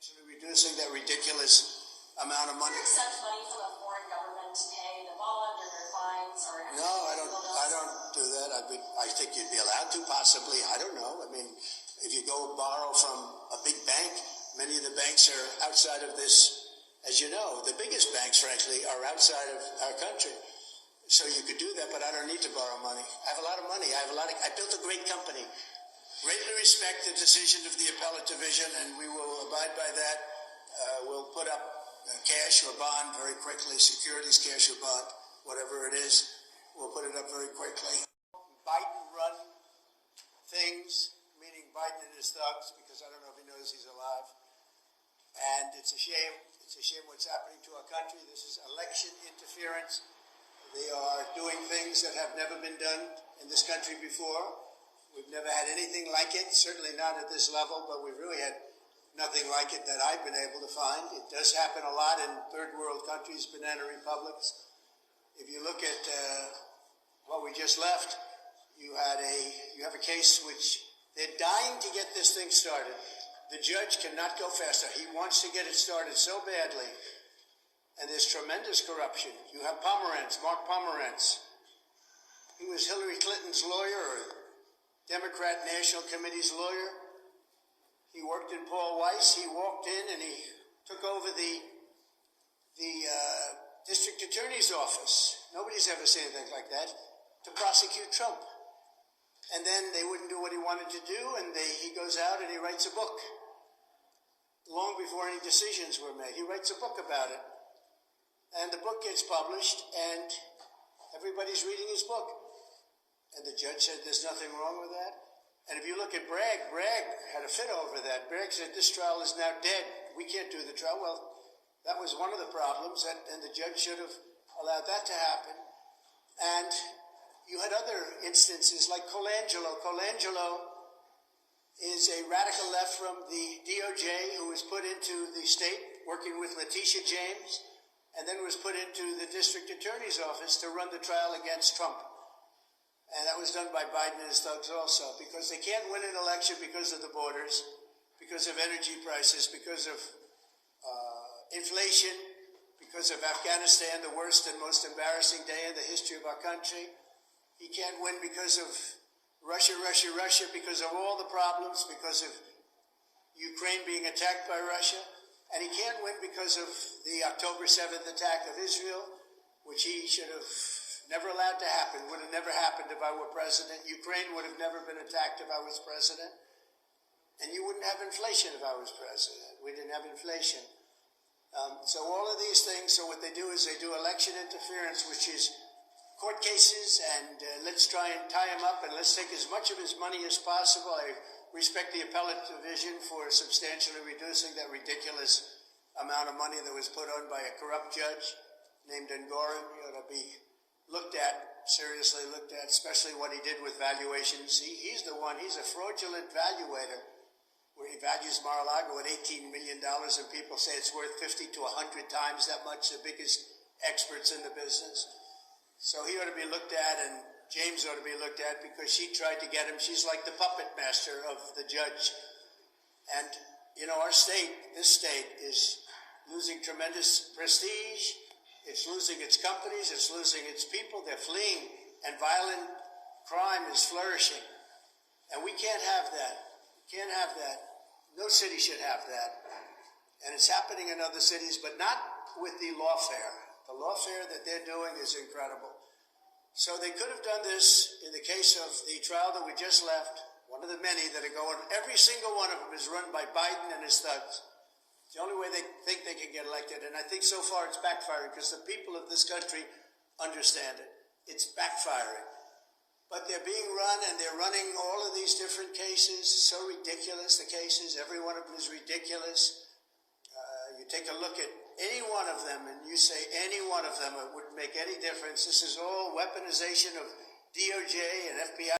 substantially reducing that ridiculous amount of money. Do you accept money from a foreign government to pay the bond or their fines or anything? No, I don't do that. I think you'd be allowed to, possibly. I don't know. I mean, if you go borrow from a big bank, many of the banks are outside of this. As you know, the biggest banks, frankly, are outside of our country. So you could do that, but I don't need to borrow money. I have a lot of money. I built a great company. Greatly respect the decision of the appellate division, and we will abide by that. We'll put up cash or bond very quickly, securities, cash or bond, whatever it is. We'll put it up very quickly. Biden-run things, meaning Biden and his thugs, because I don't know if he knows he's alive. And it's a shame. It's a shame what's happening to our country. This is election interference. They are doing things that have never been done in this country before. We've never had anything like it, certainly not at this level, but we've really had nothing like it that I've been able to find. It does happen a lot in third world countries, banana republics. If you look at what we just left, you have a case which they're dying to get this thing started. The judge cannot go faster. He wants to get it started so badly. And there's tremendous corruption. You have Pomerantz, Mark Pomerantz. He was Hillary Clinton's lawyer, or Democrat National Committee's lawyer. He worked in Paul Weiss. He walked in and he took over the district attorney's office. Nobody's ever seen anything like that, to prosecute Trump. And then they wouldn't do what he wanted to do, and he goes out and he writes a book. Long before any decisions were made, he writes a book about it. And the book gets published, and everybody's reading his book. And the judge said there's nothing wrong with that. And if you look at Bragg had a fit over that. Bragg said this trial is now dead. We can't do the trial. Well, that was one of the problems, and the judge should have allowed that to happen. And you had other instances like Colangelo. Colangelo is a radical left from the DOJ who was put into the state working with Letitia James, and then was put into the district attorney's office to run the trial against Trump. And that was done by Biden and his thugs also, because they can't win an election because of the borders, because of energy prices, because of inflation, because of Afghanistan, the worst and most embarrassing day in the history of our country. He can't win because of Russia, because of all the problems, because of Ukraine being attacked by Russia. And he can't win because of the October 7th attack of Israel, which he should have never allowed to happen. Would have never happened if I were president. Ukraine would have never been attacked if I was president. And you wouldn't have inflation if I was president. We didn't have inflation. So all of these things, so what they do is they do election interference, which is court cases, and let's try and tie him up, and let's take as much of his money as possible. I respect the appellate division for substantially reducing that ridiculous amount of money that was put on by a corrupt judge named Engoron. He ought to be looked at, seriously looked at, especially what he did with valuations. He's the one, he's a fraudulent valuator, where he values Mar-a-Lago at $18 million, and people say it's worth 50 to 100 times that much, the biggest experts in the business. So he ought to be looked at, and James ought to be looked at, because she tried to get him. She's like the puppet master of the judge. And, you know, our state, this state, is losing tremendous prestige. It's losing its companies. It's losing its people. They're fleeing, and violent crime is flourishing. And we can't have that. We can't have that. No city should have that. And it's happening in other cities, but not with the lawfare. The lawfare that they're doing is incredible. So they could have done this in the case of the trial that we just left, one of the many that are going. Every single one of them is run by Biden and his thugs. It's the only way they think they can get elected. And I think so far it's backfiring, because the people of this country understand it. It's backfiring. But they're being run, and they're running all of these different cases. So ridiculous, the cases. Every one of them is ridiculous. You take a look at any one of them, and you say any one of them, it wouldn't make any difference. This is all weaponization of DOJ and FBI.